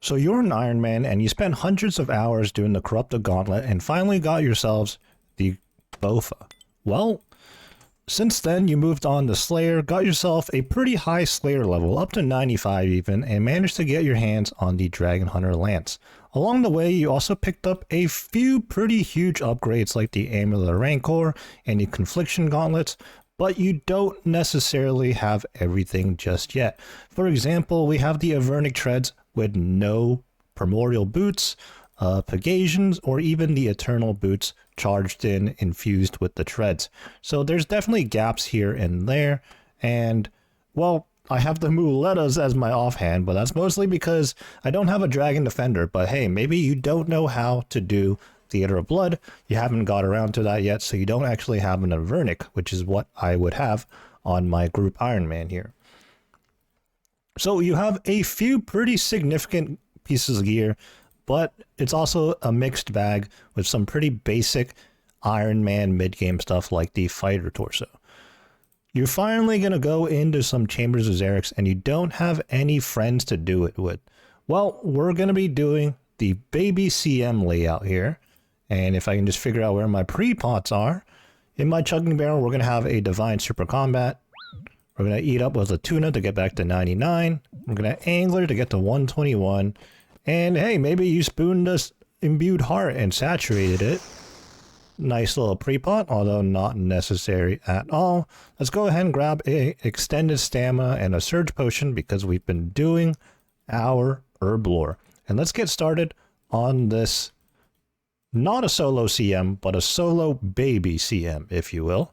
So you're an Ironman and you spent hundreds of hours doing the Corrupted Gauntlet and finally got yourselves the Bofa. Well, since then you moved on to Slayer, got yourself a pretty high Slayer level, up to 95 even, and managed to get your hands on the Dragon Hunter Lance. Along the way, you also picked up a few pretty huge upgrades like the Amulet of Rancor and the Confliction Gauntlets, but you don't necessarily have everything just yet. For example, we have the Avernic Treads with no Primordial Boots, Pegasians, or even the Eternal Boots charged in, infused with the Treads. So there's definitely gaps here and there, and, well, I have the Muletas as my offhand, but that's mostly because I don't have a Dragon Defender. But hey, maybe you don't know how to do Theater of Blood. You haven't got around to that yet, so you don't actually have an Avernic, which is what I would have on my group Ironman here. So you have a few pretty significant pieces of gear, but it's also a mixed bag with some pretty basic Ironman mid-game stuff like the Fighter Torso. You're finally going to go into some Chambers of Xeric and you don't have any friends to do it with. Well, we're going to be doing the baby CM layout here. And if I can just figure out where my pre-pots are, in my Chugging Barrel, we're going to have a Divine Super Combat. We're going to eat up with a Tuna to get back to 99. We're going to Angler to get to 121. And hey, maybe you spooned us Imbued Heart and saturated it. Nice little pre-pot, although not necessary at all. Let's go ahead and grab a extended stamina and a surge potion because we've been doing our herb lore. And let's get started on this, not a solo CM, but a solo baby CM, if you will.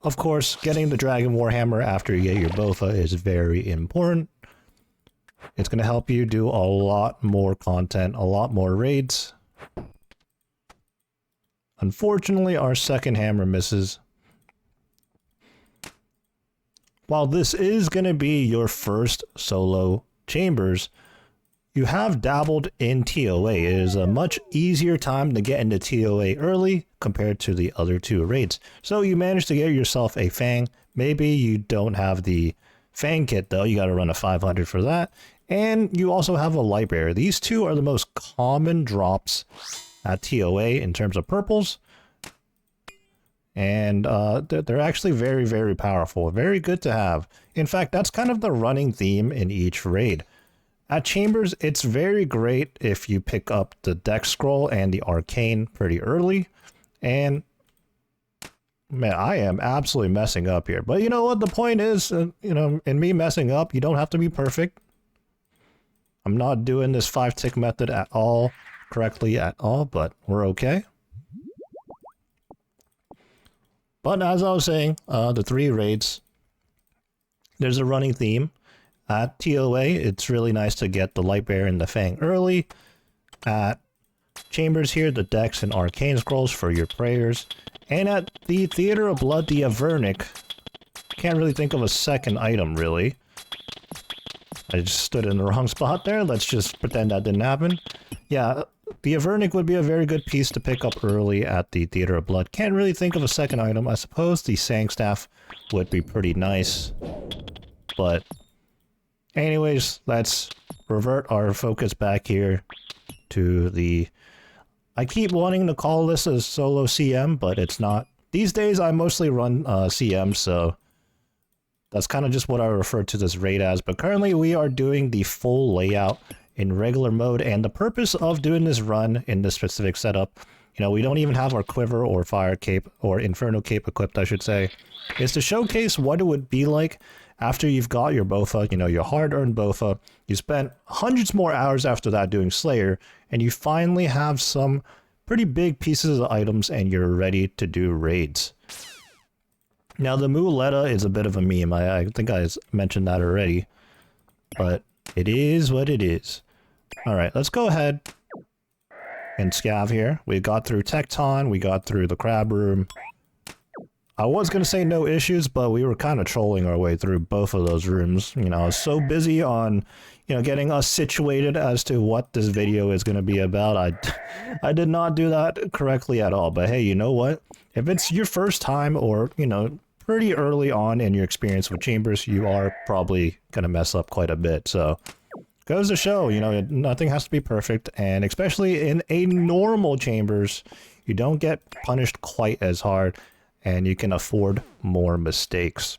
Of course, getting the Dragon Warhammer after you get your Bofa is very important. It's going to help you do a lot more content, a lot more raids. Unfortunately, our second hammer misses. While this is going to be your first solo Chambers, you have dabbled in TOA. It is a much easier time to get into TOA early compared to the other two raids. So you managed to get yourself a Fang. Maybe you don't have the Fang kit though. You got to run a 500 for that. And you also have a Light Bearer. These two are the most common drops at TOA in terms of purples, and they're actually very, very powerful, very good to have. In fact, that's kind of the running theme in each raid. At Chambers, it's very great if you pick up the Dex Scroll and the Arcane pretty early, and man, I am absolutely messing up here. But you know what, the point is, you know, in me messing up, you don't have to be perfect. I'm not doing this 5-tick method at all correctly at all, but we're okay. But as I was saying, the 3 raids, there's a running theme. At TOA, it's really nice to get the Light Bearer and the Fang early. At Chambers here, the Dex and Arcane Scrolls for your prayers. And at the Theater of Blood, the Avernic. Can't really think of a second item, really. I just stood in the wrong spot there. Let's just pretend that didn't happen. Yeah, the Avernic would be a very good piece to pick up early at the Theater of Blood. Can't really think of a second item. I suppose the Sangstaff would be pretty nice. But anyways, let's revert our focus back here to the... I keep wanting to call this a solo CM, but it's not. These days I mostly run CM, so that's kind of just what I refer to this raid as. But currently we are doing the full layout in regular mode, and the purpose of doing this run in this specific setup, you know, we don't even have our Quiver or Fire Cape, or Inferno Cape equipped, I should say, is to showcase what it would be like after you've got your Bofa, you know, your hard-earned Bofa. You spent hundreds more hours after that doing Slayer, and you finally have some pretty big pieces of items and you're ready to do raids. Now, the Muleta is a bit of a meme. I think I mentioned that already, but it is what it is. Alright, let's go ahead and scav here. We got through Tecton, we got through the Crab Room. I was going to say no issues, but we were kind of trolling our way through both of those rooms. You know, I was so busy on, you know, getting us situated as to what this video is going to be about. I did not do that correctly at all. But hey, you know what? If it's your first time or, you know, pretty early on in your experience with Chambers, you are probably going to mess up quite a bit. So goes to show, you know, nothing has to be perfect, and especially in a normal chambers, you don't get punished quite as hard, and you can afford more mistakes.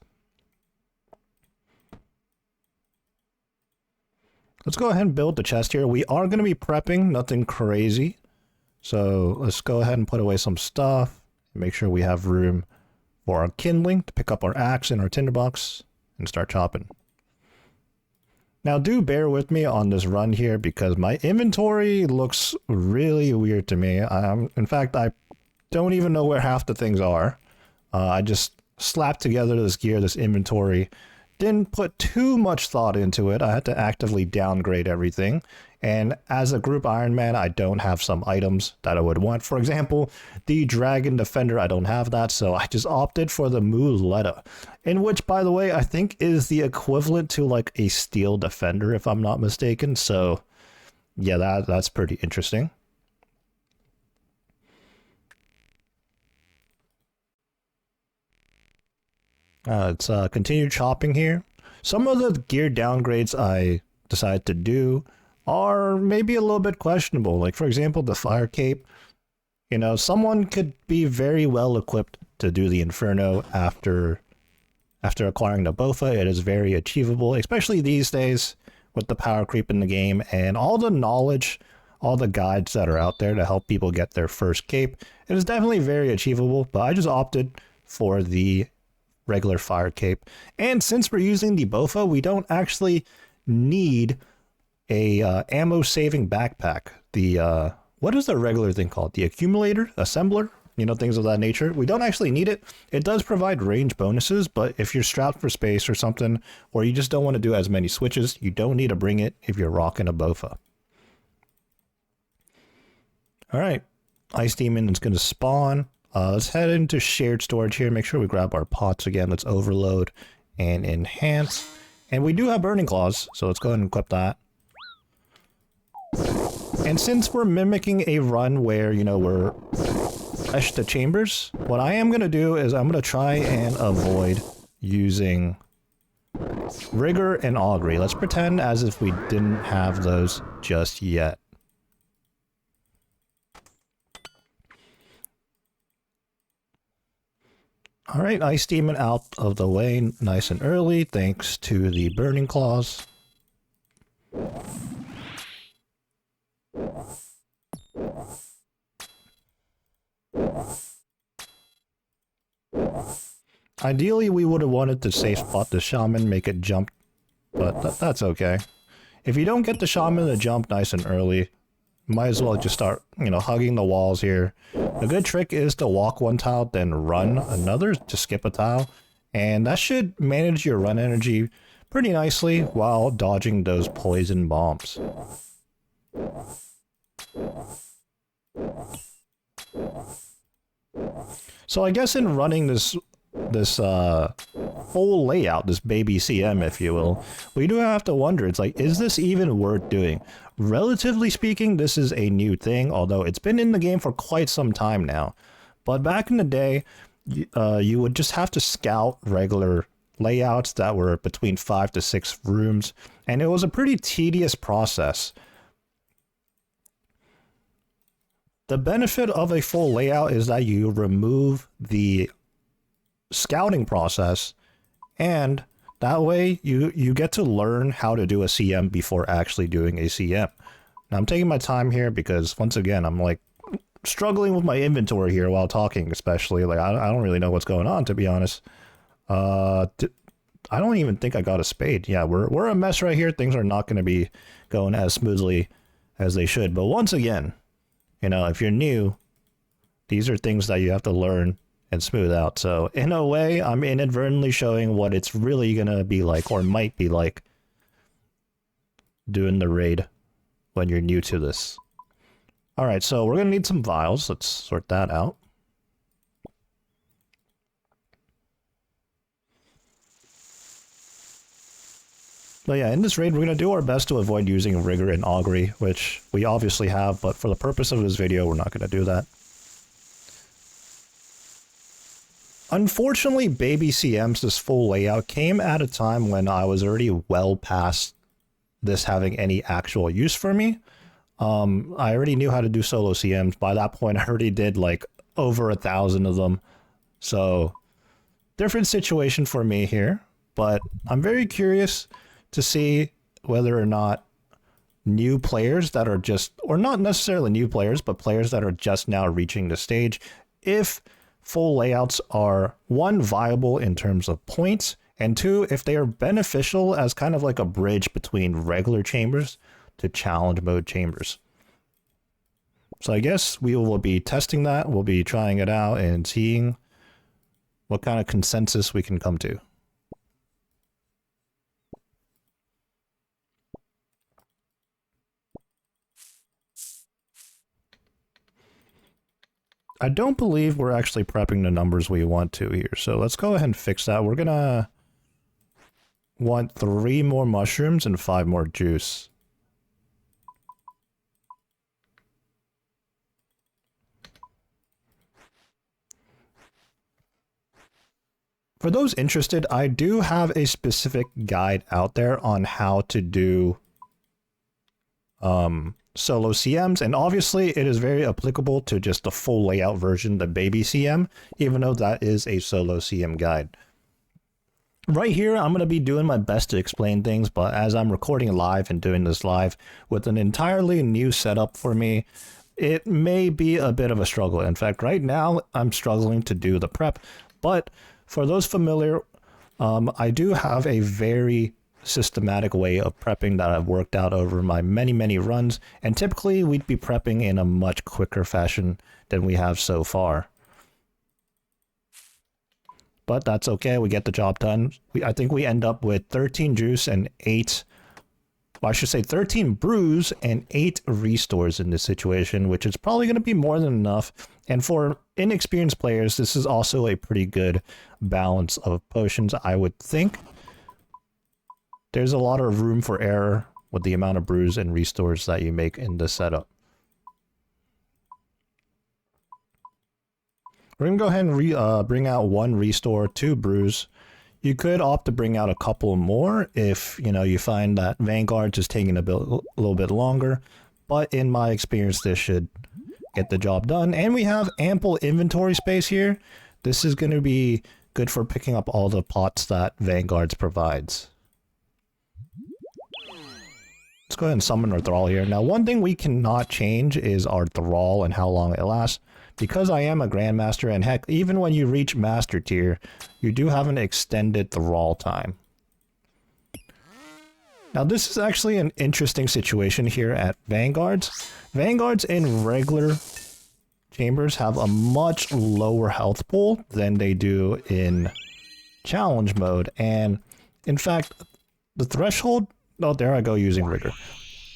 Let's go ahead and build the chest here. We are going to be prepping, nothing crazy. So let's go ahead and put away some stuff. Make sure we have room for our kindling to pick up our axe and our tinderbox and start chopping. Now do bear with me on this run here because my inventory looks really weird to me. In fact, I don't even know where half the things are. I just slapped together this gear, this inventory. Didn't put too much thought into it. I had to actively downgrade everything. And as a group Ironman, I don't have some items that I would want. For example, the Dragon Defender, I don't have that, so I just opted for the Muleta. In which, by the way, I think is the equivalent to like a Steel Defender, if I'm not mistaken. So, yeah, that's pretty interesting. Let's continue chopping here. Some of the gear downgrades I decided to do are maybe a little bit questionable. Like, for example, the fire cape. You know, someone could be very well equipped to do the Inferno after acquiring the Bofa. It is very achievable, especially these days with the power creep in the game and all the knowledge, all the guides that are out there to help people get their first cape. It is definitely very achievable, but I just opted for the regular fire cape. And since we're using the Bofa, we don't actually need a ammo saving backpack. The what is the regular thing called? The accumulator, assembler, you know, things of that nature. We don't actually need it. It does provide range bonuses, but if you're strapped for space or something, or you just don't want to do as many switches, you don't need to bring it if you're rocking a Bofa. All right, Ice Demon is going to spawn. Let's head into shared storage here. Make sure we grab our pots again. Let's overload and enhance. And we do have Burning Claws, so let's go ahead and equip that. And since we're mimicking a run where, you know, we're fresh to chambers, what I am going to do is I'm going to try and avoid using Rigor and Augury. Let's pretend as if we didn't have those just yet. Alright, Ice Demon out of the way nice and early, thanks to the Burning Claws. Ideally, we would have wanted to safe spot the Shaman, make it jump, but that's okay. If you don't get the Shaman to jump nice and early, might as well just start, you know, hugging the walls here. A good trick is to walk one tile, then run another to skip a tile. And that should manage your run energy pretty nicely while dodging those poison bombs. So I guess in running this full layout, this baby CM, if you will, we do have to wonder, it's like, is this even worth doing? Relatively speaking, this is a new thing, although it's been in the game for quite some time now. But back in the day, you would just have to scout regular layouts that were between 5 to 6 rooms, and it was a pretty tedious process. The benefit of a full layout is that you remove the scouting process, and that way you get to learn how to do a CM before actually doing a CM. Now I'm taking my time here because once again I'm like struggling with my inventory here while talking, especially like I don't really know what's going on, to be honest. I don't even think I got a spade. Yeah, we're a mess right here. Things are not going to be going as smoothly as they should. But once again, you know, if you're new, these are things that you have to learn and smooth out. So in a way, I'm inadvertently showing what it's really going to be like, or might be like, doing the raid when you're new to this. All right, so we're going to need some vials. Let's sort that out. But yeah, in this raid, we're going to do our best to avoid using Rigor and Augury, which we obviously have, but for the purpose of this video, we're not going to do that. Unfortunately, Baby CM's this full layout came at a time when I was already well past this having any actual use for me. I already knew how to do solo CMs. By that point, I already did like over 1,000 of them. So different situation for me here, but I'm very curious to see whether or not new players that are just, or not necessarily new players, but players that are just now reaching the stage, if full layouts are, one, viable in terms of points, and two, if they are beneficial as kind of like a bridge between regular chambers to challenge mode chambers. So I guess we will be testing that. We'll be trying it out and seeing what kind of consensus we can come to. I don't believe we're actually prepping the numbers we want to here. So let's go ahead and fix that. We're gonna want 3 more mushrooms and 5 more juice. For those interested, I do have a specific guide out there on how to do solo CMs, and obviously it is very applicable to just the full layout version, the baby CM, even though that is a solo CM guide. Right here, I'm going to be doing my best to explain things, but as I'm recording live and doing this live with an entirely new setup for me, it may be a bit of a struggle. In fact, right now, I'm struggling to do the prep, but for those familiar, I do have a very systematic way of prepping that I've worked out over my many runs, and typically we'd be prepping in a much quicker fashion than we have so far. But that's okay, we get the job done. I think we end up with 13 juice and 8, well, I should say 13 brews and 8 restores in this situation, which is probably going to be more than enough. And for inexperienced players, this is also a pretty good balance of potions, I would think. There's a lot of room for error with the amount of brews and restores that you make in this setup. We're going to go ahead and bring out 1 restore, 2 brews. You could opt to bring out a couple more if, you know, you find that Vanguard just taking a little bit longer. But in my experience, this should get the job done. And we have ample inventory space here. This is going to be good for picking up all the pots that Vanguards provides. Let's go ahead and summon our Thrall here. Now, one thing we cannot change is our Thrall and how long it lasts. Because I am a Grandmaster, and heck, even when you reach Master Tier, you do have an extended Thrall time. Now, this is actually an interesting situation here at Vanguards. Vanguards in regular chambers have a much lower health pool than they do in challenge mode. And in fact, the threshold... Oh, there I go using Rigor.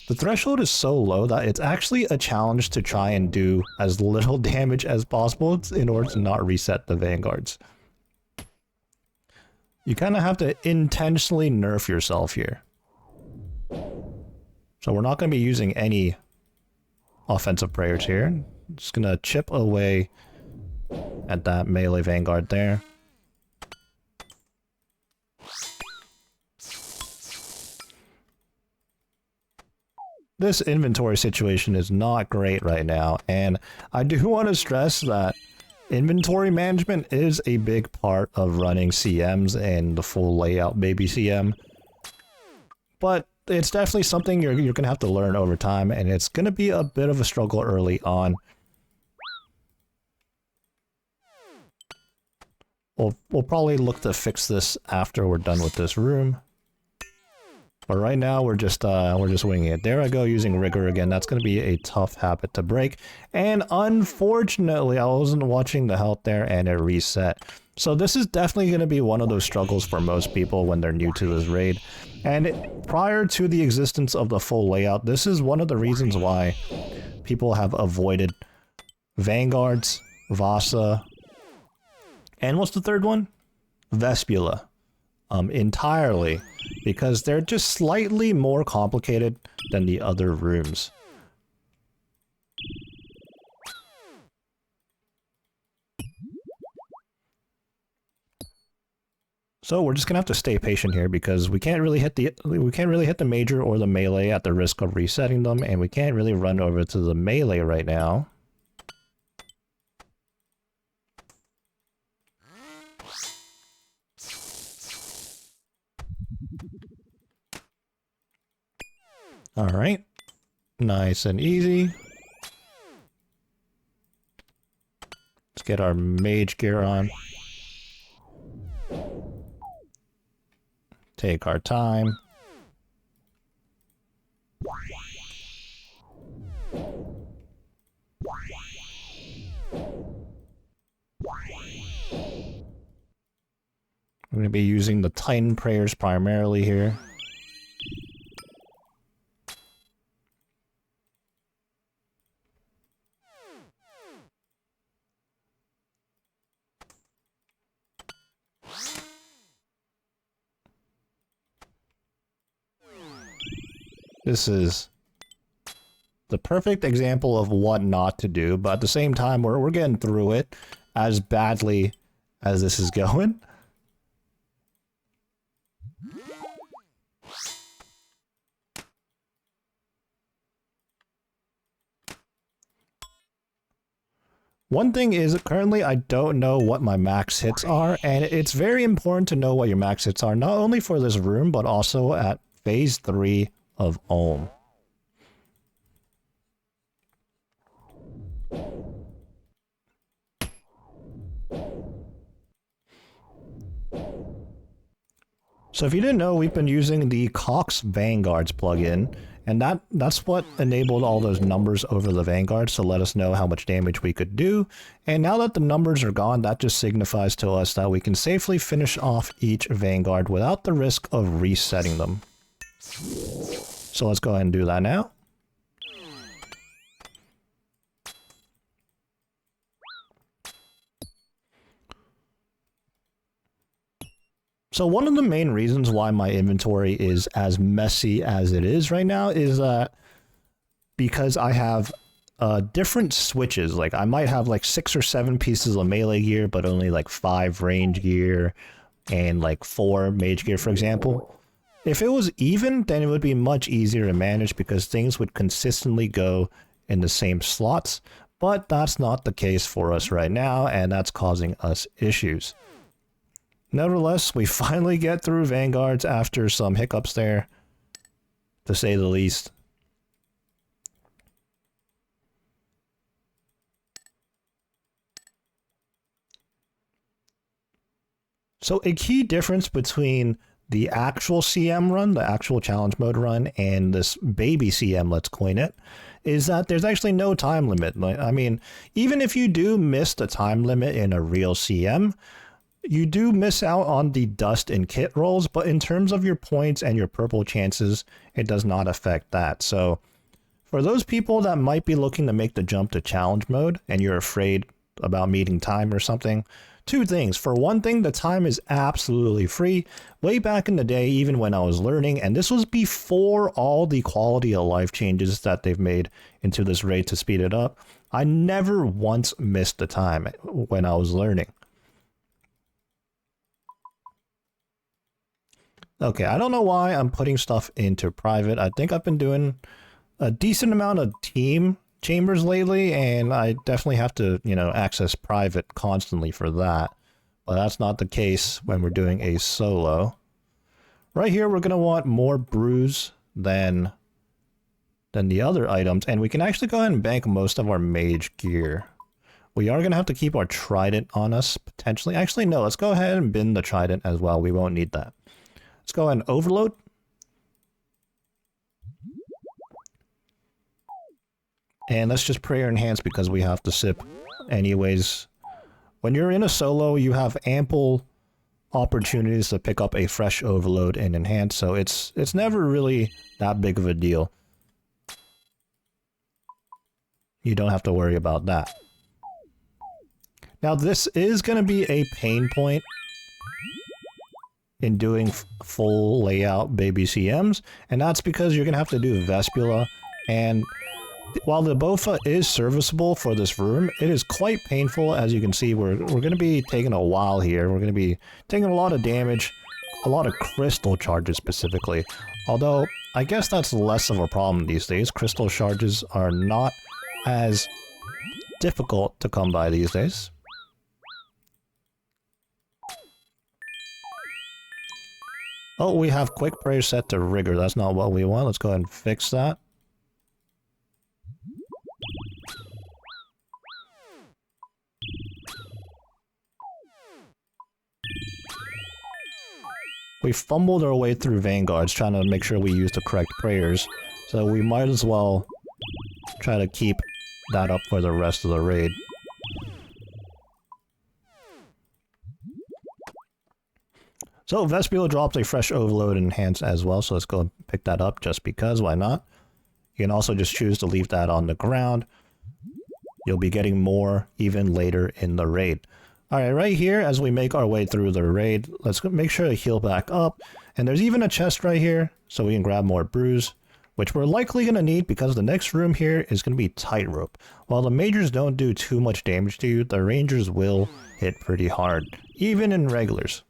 The threshold is so low that it's actually a challenge to try and do as little damage as possible in order to not reset the Vanguards. You kind of have to intentionally nerf yourself here. So we're not going to be using any offensive prayers here. Just going to chip away at that melee Vanguard there. This inventory situation is not great right now, and I do want to stress that inventory management is a big part of running CMs and the full layout baby CM. But it's definitely something you're going to have to learn over time, and it's going to be a bit of a struggle early on. We'll probably look to fix this after we're done with this room. But right now we're just winging it. There I go using Rigor again. That's going to be a tough habit to break. And unfortunately, I wasn't watching the health there and it reset. So this is definitely going to be one of those struggles for most people when they're new to this raid. And prior to the existence of the full layout, this is one of the reasons why people have avoided Vanguards, Vasa, and what's the third one? Vespula. Entirely, because they're just slightly more complicated than the other rooms. So we're just gonna have to stay patient here because we can't really hit the major or the melee at the risk of resetting them, and we can't really run over to the melee right now. Alright. Nice and easy. Let's get our mage gear on. Take our time. I'm going to be using the Titan prayers primarily here. This is the perfect example of what not to do, but at the same time, we're getting through it as badly as this is going. One thing is, currently I don't know what my max hits are, and it's very important to know what your max hits are, not only for this room, but also at Phase 3 of Ohm. So if you didn't know, we've been using the Cox Vanguards plugin, and that's what enabled all those numbers over the Vanguards to let us know how much damage we could do. And now that the numbers are gone, that just signifies to us that we can safely finish off each Vanguard without the risk of resetting them. So let's go ahead and do that now. So one of the main reasons why my inventory is as messy as it is right now is that because I have different switches. Like I might have like 6 or 7 pieces of melee gear, but only like 5 range gear and like 4 mage gear, for example. If it was even, then it would be much easier to manage because things would consistently go in the same slots, but that's not the case for us right now, and that's causing us issues. Nevertheless, we finally get through Vanguards after some hiccups there, to say the least. So a key difference between the actual CM run, the actual challenge mode run, and this baby CM, let's coin it, is that there's actually no time limit. I mean, even if you do miss the time limit in a real CM, you do miss out on the dust and kit rolls, but in terms of your points and your purple chances, it does not affect that. So for those people that might be looking to make the jump to challenge mode and you're afraid about meeting time or something, 2 things. For one thing, the time is absolutely free. Way back in the day, even when I was learning, and this was before all the quality of life changes that they've made into this raid to speed it up, I never once missed the time when I was learning. Okay, I don't know why I'm putting stuff into private. I think I've been doing a decent amount of team chambers lately, and I definitely have to, access private constantly for that. But that's not the case when we're doing a solo. Right here, we're going to want more brews than the other items, and we can actually go ahead and bank most of our mage gear. We are going to have to keep our trident on us, potentially. Actually, no, let's go ahead and bin the trident as well. We won't need that. Let's go ahead and overload. And let's just prayer enhance because we have to sip anyways. When you're in a solo, you have ample opportunities to pick up a fresh overload and enhance, so it's never really that big of a deal. You don't have to worry about that. Now this is going to be a pain point in doing full layout baby CMs, and that's because you're going to have to do Vespula, and while the Bofa is serviceable for this room, it is quite painful. As you can see, we're going to be taking a while here. We're going to be taking a lot of damage a lot of crystal charges specifically. Although, I guess that's less of a problem these days. Crystal charges are not as difficult to come by these days. Oh, we have quick prayer set to rigor. That's not what we want. Let's go ahead and fix that. We fumbled our way through Vanguards trying to make sure we use the correct prayers, so we might as well try to keep that up for the rest of the raid. So Vestibule drops a fresh overload enhance as well, so let's go and pick that up just because, why not? You can also just choose to leave that on the ground. You'll be getting more even later in the raid. Alright, right here, as we make our way through the raid, let's make sure to heal back up. And there's even a chest right here, so we can grab more brews, which we're likely going to need because the next room here is going to be Tightrope. While the Majors don't do too much damage to you, the Rangers will hit pretty hard, even in regulars.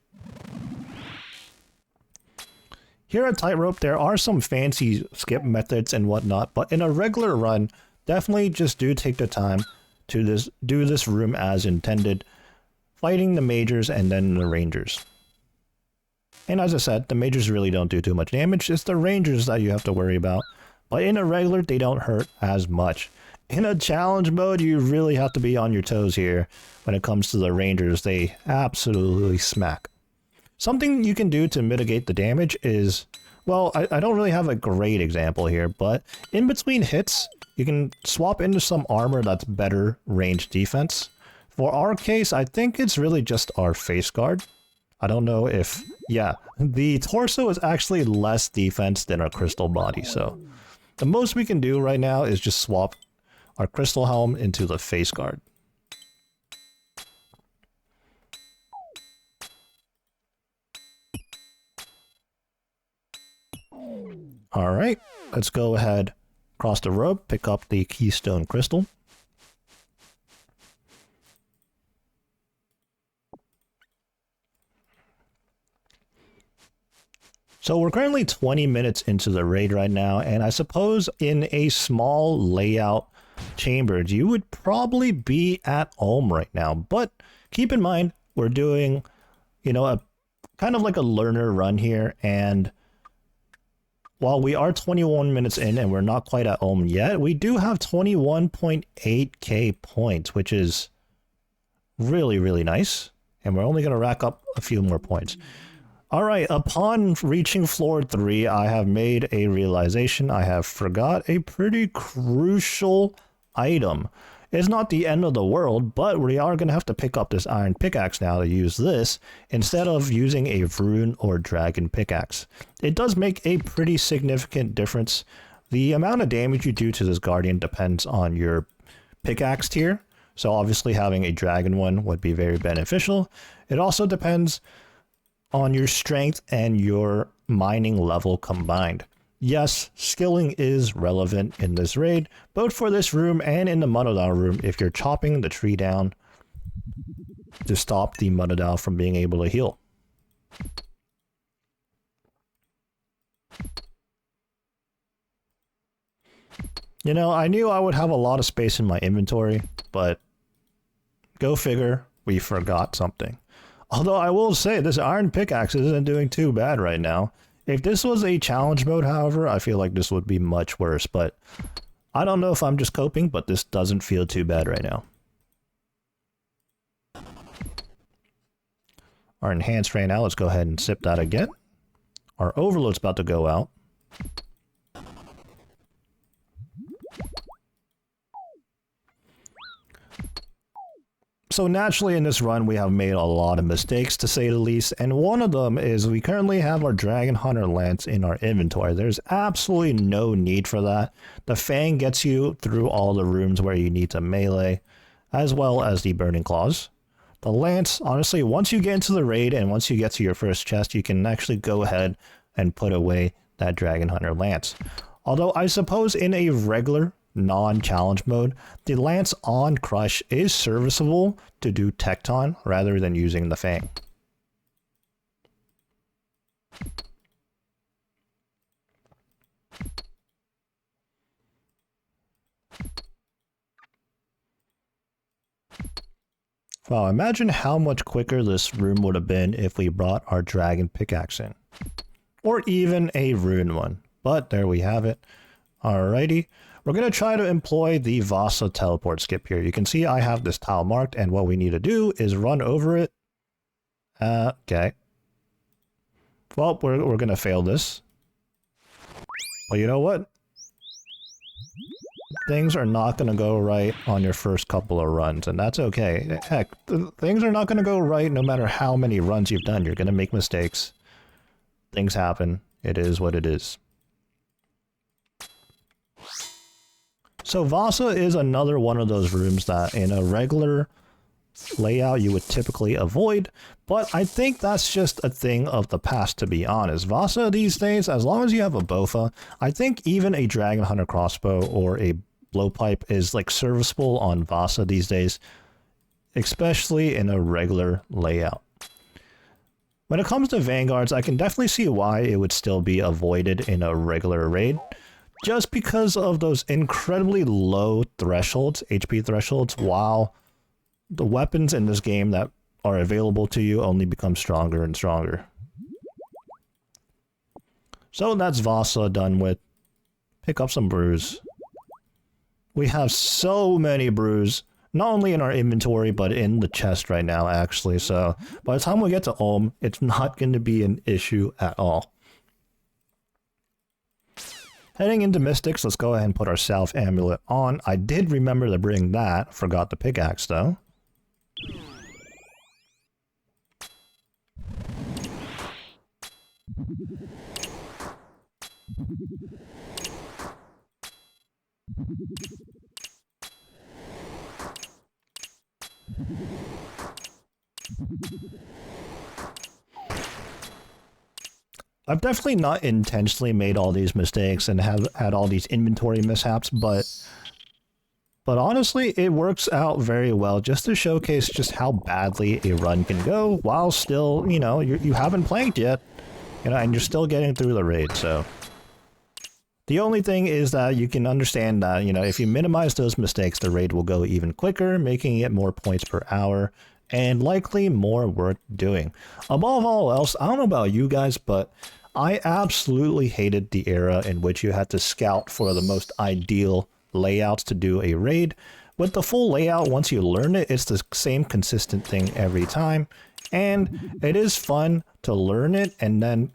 Here at Tightrope, there are some fancy skip methods and whatnot, but in a regular run, definitely just do take the time to do this room as intended, fighting the Majors and then the Rangers. And as I said, the Majors really don't do too much damage, it's the Rangers that you have to worry about, but in a regular, they don't hurt as much. In a challenge mode, you really have to be on your toes here. When it comes to the Rangers, they absolutely smack. Something you can do to mitigate the damage is, well, I don't really have a great example here, but in between hits, you can swap into some armor that's better range defense. For our case, I think it's really just our face guard. I don't know if, yeah, the torso is actually less defense than our crystal body, so the most we can do right now is just swap our crystal helm into the face guard. Alright, let's go ahead, cross the road, pick up the keystone crystal. So we're currently 20 minutes into the raid right now, and I suppose in a small layout chamber, you would probably be at Ulm right now. But keep in mind, we're doing, you know, a kind of like a learner run here, and while we are 21 minutes in and we're not quite at Ulm yet, we do have 21.8k points, which is really, really nice. And we're only going to rack up a few more points. Alright, upon reaching floor 3, I have made a realization. I have forgot a pretty crucial item. It's not the end of the world, but we are going to have to pick up this iron pickaxe now to use this, instead of using a rune or dragon pickaxe. It does make a pretty significant difference. The amount of damage you do to this guardian depends on your pickaxe tier, so obviously having a dragon one would be very beneficial. It also depends on your strength and your mining level combined. Yes, skilling is relevant in this raid, both for this room and in the Monodal room if you're chopping the tree down to stop the Monodal from being able to heal. You know, I knew I would have a lot of space in my inventory, but go figure, we forgot something. Although I will say, this iron pickaxe isn't doing too bad right now. If this was a challenge mode, however, I feel like this would be much worse, but I don't know if I'm just coping, but this doesn't feel too bad right now. Our enhanced ran out, let's go ahead and sip that again. Our overload's about to go out. So naturally in this run we have made a lot of mistakes to say the least, and one of them is we currently have our Dragon Hunter Lance in our inventory. There's absolutely no need for that. The Fang gets you through all the rooms where you need to melee, as well as the Burning Claws. The Lance, honestly, once you get into the raid and once you get to your first chest, you can actually go ahead and put away that Dragon Hunter Lance. Although I suppose in a regular non-challenge mode, the Lance on Crush is serviceable to do Tecton rather than using the Fang. Wow, imagine how much quicker this room would have been if we brought our dragon pickaxe in. Or even a rune one. But there we have it. Alrighty. We're going to try to employ the Vasa teleport skip here. You can see I have this tile marked, and what we need to do is run over it. Okay. Well, we're going to fail this. Well, you know what? Things are not going to go right on your first couple of runs, and that's okay. Heck, things are not going to go right no matter how many runs you've done. You're going to make mistakes. Things happen. It is what it is. So Vasa is another one of those rooms that in a regular layout you would typically avoid, but I think that's just a thing of the past, to be honest. Vasa these days, as long as you have a Bofa, I think even a Dragon Hunter crossbow or a blowpipe is like serviceable on Vasa these days, especially in a regular layout. When it comes to Vanguards, I can definitely see why it would still be avoided in a regular raid, just because of those incredibly low thresholds, HP thresholds, while the weapons in this game that are available to you only become stronger and stronger. So that's Vasa done with. Pick up some brews. We have so many brews, not only in our inventory, but in the chest right now, actually. So by the time we get to Ulm, it's not going to be an issue at all. Heading into Mystics, let's go ahead and put our Salve Amulet on. I did remember to bring that. Forgot the pickaxe, though. I've definitely not intentionally made all these mistakes and have had all these inventory mishaps, but honestly, it works out very well just to showcase just how badly a run can go while still, you know, you haven't planked yet, you know, and you're still getting through the raid, so. The only thing is that you can understand that, you know, if you minimize those mistakes, the raid will go even quicker, making it more points per hour, and likely more worth doing. Above all else, I don't know about you guys, but I absolutely hated the era in which you had to scout for the most ideal layouts to do a raid. With the full layout, once you learn it, it's the same consistent thing every time, and it is fun to learn it and then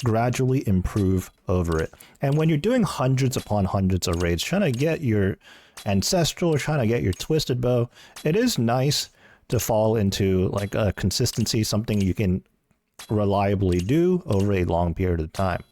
gradually improve over it. And when you're doing hundreds upon hundreds of raids, trying to get your ancestral or trying to get your twisted bow, it is nice to fall into like a consistency, something you can reliably do over a long period of time.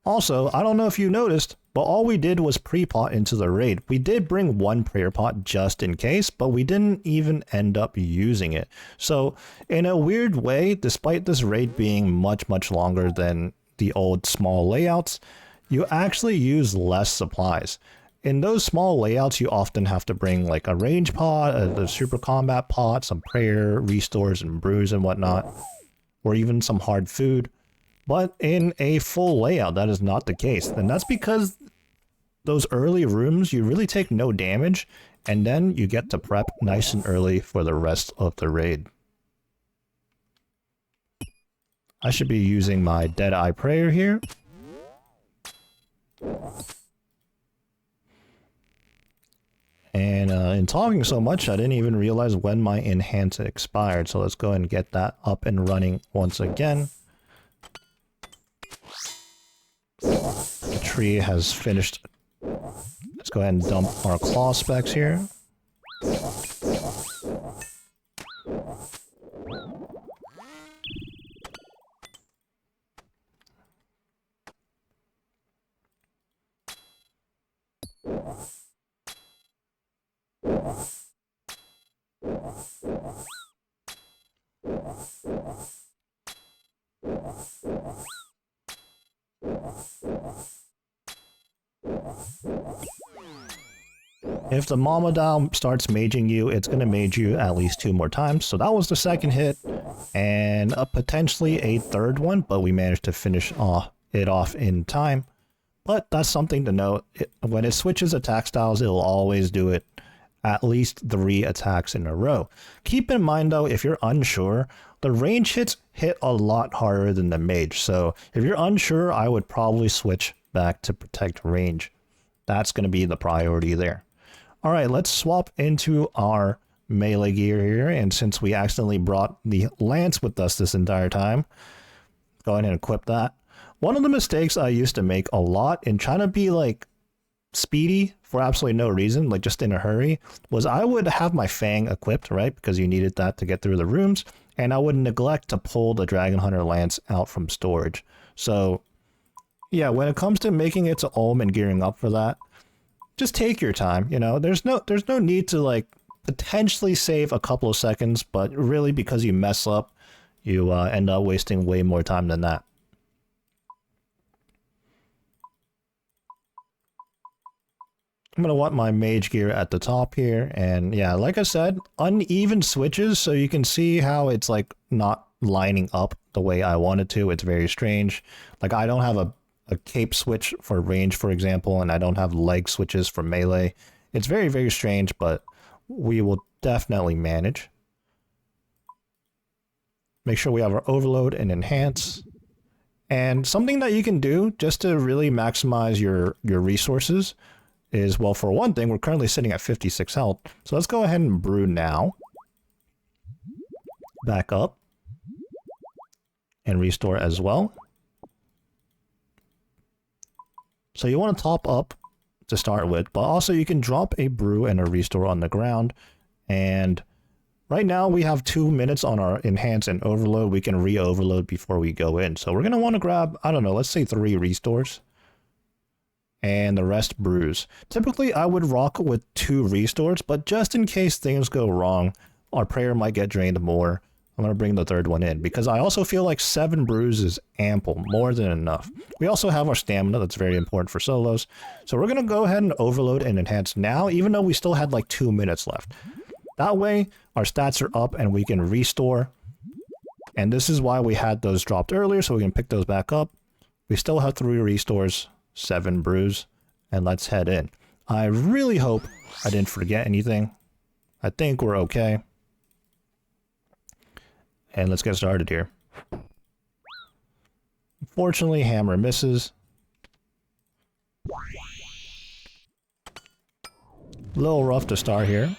Also, I don't know if you noticed, but all we did was pre-pot into the raid. We did bring one prayer pot just in case, but we didn't even end up using it. So, in a weird way, despite this raid being much, much longer than the old small layouts, you actually use less supplies. In those small layouts, you often have to bring like a range pot, a super combat pot, some prayer, restores, and brews and whatnot, or even some hard food. But in a full layout, that is not the case. And that's because those early rooms, you really take no damage, and then you get to prep nice and early for the rest of the raid. I should be using my Deadeye Prayer here. And in talking so much, I didn't even realize when my enhance expired. So let's go ahead and get that up and running once again. The tree has finished. Let's go ahead and dump our claw specs here. If the Mama Dow starts maging you, it's going to mage you at least 2 more times. So that was the second hit, and potentially a third one, but we managed to finish it off in time. But that's something to note. When it switches attack styles, it'll always do it at least 3 attacks in a row. Keep in mind though, if you're unsure, the range hits hit a lot harder than the mage. So if you're unsure, I would probably switch back to protect range. That's going to be the priority there. All right, let's swap into our melee gear here. And since we accidentally brought the lance with us this entire time, go ahead and equip that. One of the mistakes I used to make a lot in trying to be like speedy for absolutely no reason, like just in a hurry, was I would have my Fang equipped, right? Because you needed that to get through the rooms. And I would neglect to pull the Dragon Hunter Lance out from storage. So yeah, when it comes to making it to Ulm and gearing up for that, just take your time, you know? There's no need to like potentially save a couple of seconds, but really because you mess up, you end up wasting way more time than that. I'm going to want my mage gear at the top here. And yeah, like I said, uneven switches. So you can see how it's like not lining up the way I want it to. It's very strange. Like I don't have a cape switch for range, for example, and I don't have leg switches for melee. It's very, very strange, but we will definitely manage. Make sure we have our overload and enhance. And something that you can do just to really maximize your resources is, well, for one thing, we're currently sitting at 56 health. So let's go ahead and brew now. Back up. And restore as well. So you want to top up to start with, but also you can drop a brew and a restore on the ground. And right now we have 2 minutes on our enhance and overload. We can re-overload before we go in. So we're going to want to grab, I don't know, let's say 3 restores. And the rest brews. Typically, I would rock with 2 restores, but just in case things go wrong, our prayer might get drained more. I'm going to bring the 3rd one in, because I also feel like 7 brews is ample, more than enough. We also have our stamina, that's very important for solos. So we're going to go ahead and overload and enhance now, even though we still had like 2 minutes left. That way, our stats are up and we can restore. And this is why we had those dropped earlier, so we can pick those back up. We still have 3 restores. 7 brews, and let's head in. I really hope I didn't forget anything. I think we're okay. And let's get started here. Unfortunately, hammer misses. A little rough to start here.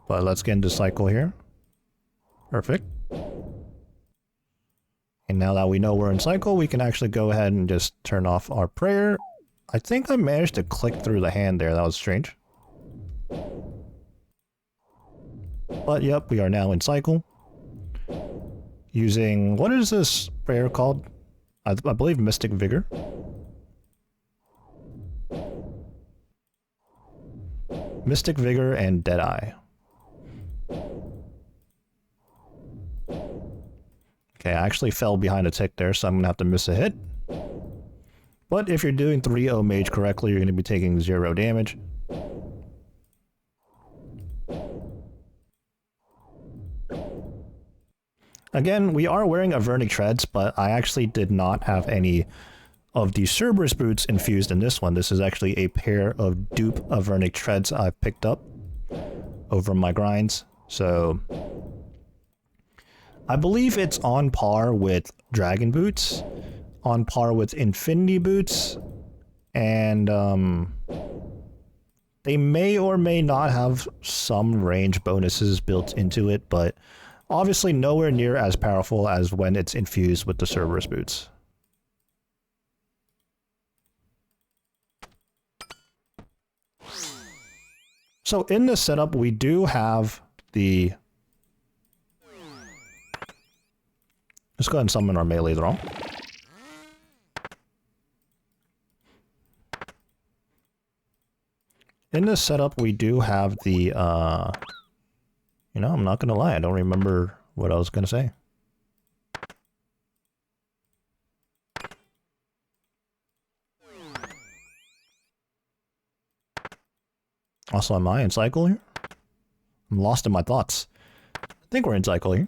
But let's get into cycle here. Perfect. And now that we know we're in cycle, we can actually go ahead and just turn off our prayer. I think I managed to click through the hand there. That was strange. But yep, we are now in cycle. Using, what is this prayer called? I believe Mystic Vigor. Mystic Vigor and Deadeye. Okay, I actually fell behind a tick there, so I'm going to have to miss a hit. But if you're doing 3-0 mage correctly, you're going to be taking 0 damage. Again, we are wearing Avernic Treads, but I actually did not have any of the Cerberus boots infused in this one. This is actually a pair of dupe Avernic Treads I've picked up over my grinds. So I believe it's on par with Dragon Boots, on par with Infinity Boots, and they may or may not have some range bonuses built into it, but obviously nowhere near as powerful as when it's infused with the Cerberus Boots. So in this setup, we do have the... Let's go ahead and summon our melee thrall. In this setup, we do have the, you know, I'm not going to lie, I don't remember what I was going to say. Also, am I in cycle here? I'm lost in my thoughts. I think we're in cycle here.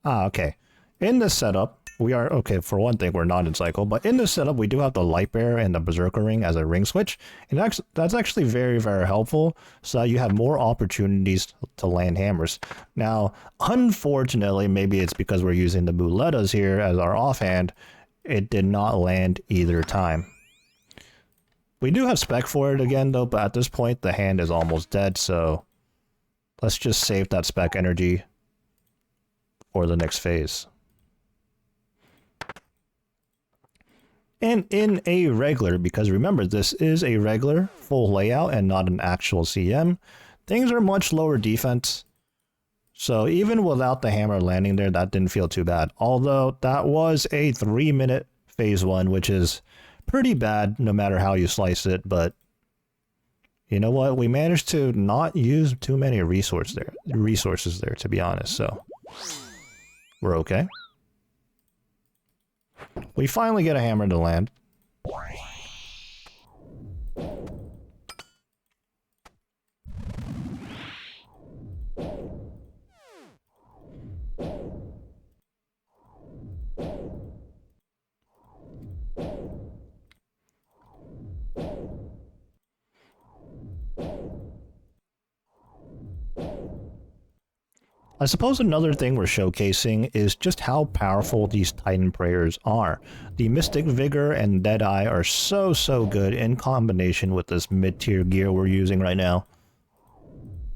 Ah, okay. In this setup, we are, okay, for one thing, we're not in cycle, but in this setup, we do have the light bearer and the berserker ring as a ring switch, and that's actually very, very helpful, so that you have more opportunities to land hammers. Now, unfortunately, maybe it's because we're using the muletas here as our offhand, it did not land either time. We do have spec for it again, though, but at this point, the hand is almost dead, so let's just save that spec energy for the next phase. And in a regular, because remember, this is a regular full layout and not an actual CM, things are much lower defense. So even without the hammer landing there, that didn't feel too bad. Although that was a 3-minute phase 1, which is pretty bad no matter how you slice it, but you know what? We managed to not use too many resources there, to be honest, so we're okay. We finally get a hammer to land. I suppose another thing we're showcasing is just how powerful these Titan prayers are. The Mystic Vigor and Deadeye are so good in combination with this mid-tier gear we're using right now.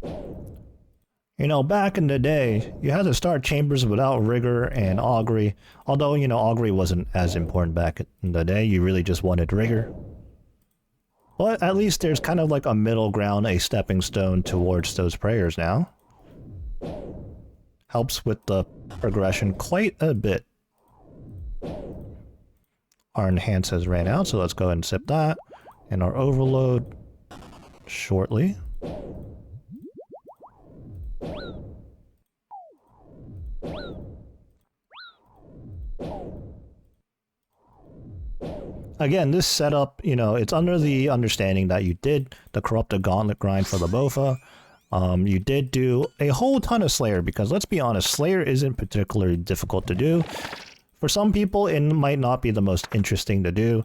You know, back in the day, you had to start chambers without Rigor and Augury, although, you know, Augury wasn't as important back in the day, you really just wanted Rigor. But at least there's kind of like a middle ground, a stepping stone towards those prayers now. Helps with the progression quite a bit. Our enhance has ran out, so let's go ahead and sip that. And our overload shortly. Again, this setup, you know, it's under the understanding that you did the Corrupted Gauntlet grind for the Bofa. You did do a whole ton of Slayer, because let's be honest, Slayer isn't particularly difficult to do. For some people, it might not be the most interesting to do.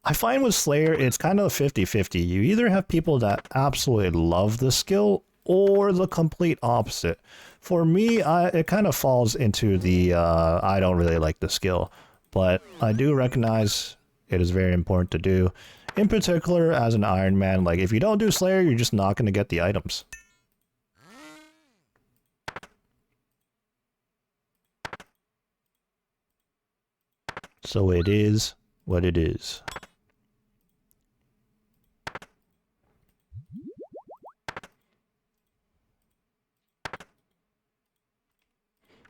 I find with Slayer, it's kind of 50-50. You either have people that absolutely love the skill, or the complete opposite. For me, it kind of falls into the, I don't really like the skill. But I do recognize it is very important to do. In particular, as an Ironman, like, if you don't do Slayer, you're just not going to get the items. So it is what it is.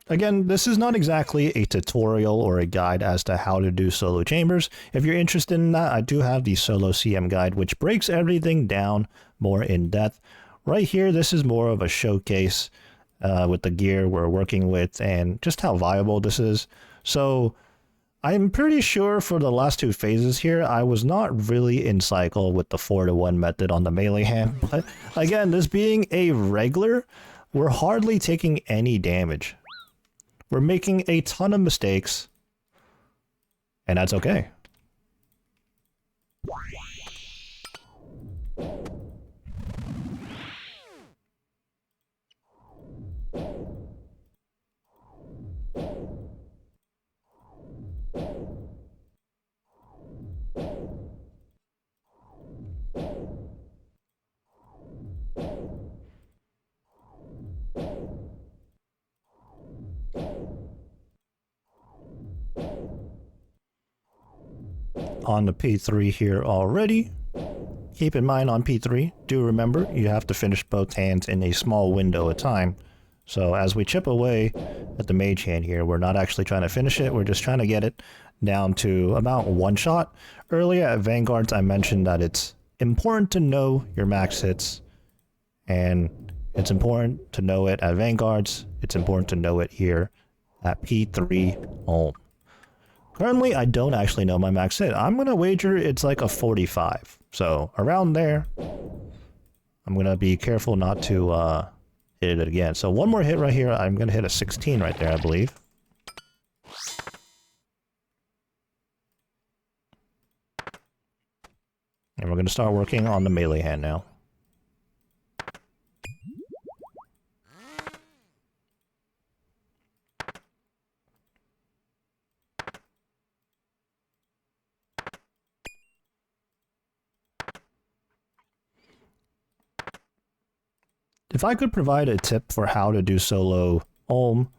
Again, this is not exactly a tutorial or a guide as to how to do solo chambers. If you're interested in that, I do have the solo CM guide, which breaks everything down more in depth. Right here, this is more of a showcase with the gear we're working with and just how viable this is. So I'm pretty sure for the last two phases here, I was not really in cycle with the 4-to-1 method on the melee hand. But again, this being a regular, we're hardly taking any damage. We're making a ton of mistakes, and that's okay. On the P3 here already. Keep in mind on P3, do remember you have to finish both hands in a small window at a time. So as we chip away at the mage hand here, we're not actually trying to finish it, we're just trying to get it down to about one shot. Earlier at Vanguards, I mentioned that it's important to know your max hits, and it's important to know it at Vanguards, it's important to know it here at P3 Ulm. Currently, I don't actually know my max hit. I'm going to wager it's like a 45. So around there, I'm going to be careful not to hit it again. So one more hit right here. I'm going to hit a 16 right there, I believe. And we're going to start working on the melee hand now. If I could provide a tip for how to do solo Ohm,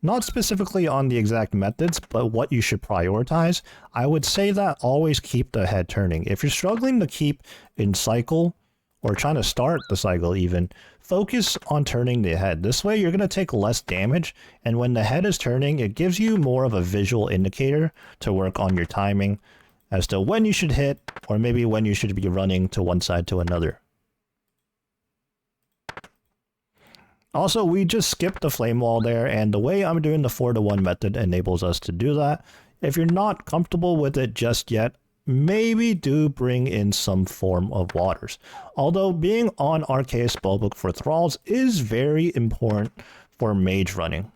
not specifically on the exact methods, but what you should prioritize, I would say that always keep the head turning. If you're struggling to keep in cycle, or trying to start the cycle even, focus on turning the head. This way you're going to take less damage, and when the head is turning, it gives you more of a visual indicator to work on your timing as to when you should hit, or maybe when you should be running to one side to another. Also, we just skipped the flame wall there, and the way I'm doing the 4-to-1 method enables us to do that. If you're not comfortable with it just yet, maybe do bring in some form of waters. Although being on Arceus Spellbook for Thralls is very important for mage running.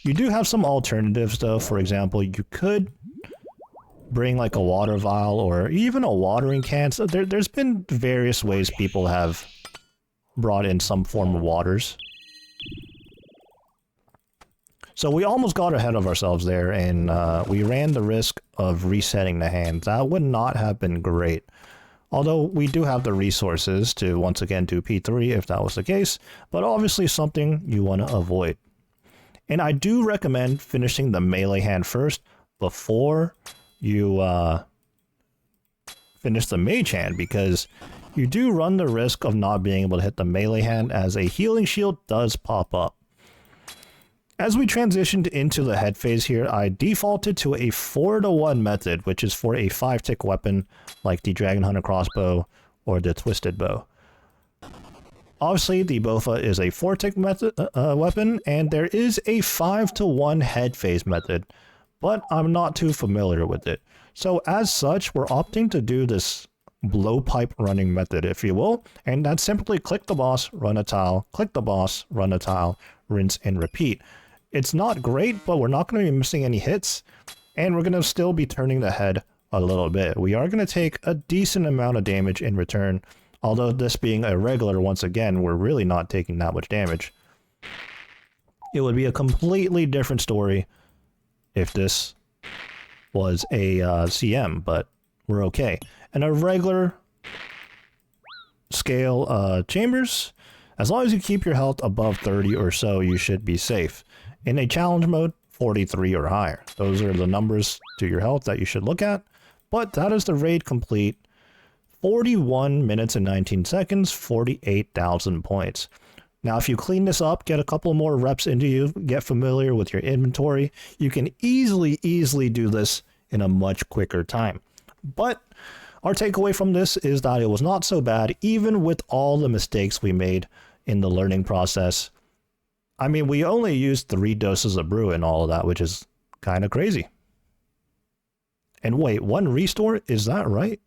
You do have some alternatives though. For example, you could bring like a water vial or even a watering can. So there's been various ways people have brought in some form of waters. So we almost got ahead of ourselves there, and we ran the risk of resetting the hand. That would not have been great. Although we do have the resources to once again do P3 if that was the case, but obviously something you want to avoid. And I do recommend finishing the melee hand first before you finish the mage hand, because you do run the risk of not being able to hit the melee hand, as a healing shield does pop up. As we transitioned into the head phase here, I defaulted to a 4-to-1 method, which is for a 5-tick weapon like the Dragon Hunter crossbow or the Twisted Bow. Obviously, the Bofa is a 4-tick method weapon, and there is a 5-to-1 head phase method, but I'm not too familiar with it. So as such, we're opting to do this blowpipe running method, if you will, and that's simply click the boss, run a tile, click the boss, run a tile, rinse and repeat. It's not great, but we're not going to be missing any hits, and we're going to still be turning the head a little bit. We are going to take a decent amount of damage in return, although this being a regular, once again, we're really not taking that much damage. It would be a completely different story if this was a CM, but we're okay. And a regular scale chambers, as long as you keep your health above 30 or so, you should be safe. In a challenge mode, 43 or higher. Those are the numbers to your health that you should look at. But that is the raid complete. 41 minutes and 19 seconds, 48,000 points. Now, if you clean this up, get a couple more reps into you, get familiar with your inventory, you can easily do this in a much quicker time. But our takeaway from this is that it was not so bad, even with all the mistakes we made in the learning process. I mean, we only used 3 doses of brew and all of that, which is kind of crazy. And wait, 1 restore? Is that right?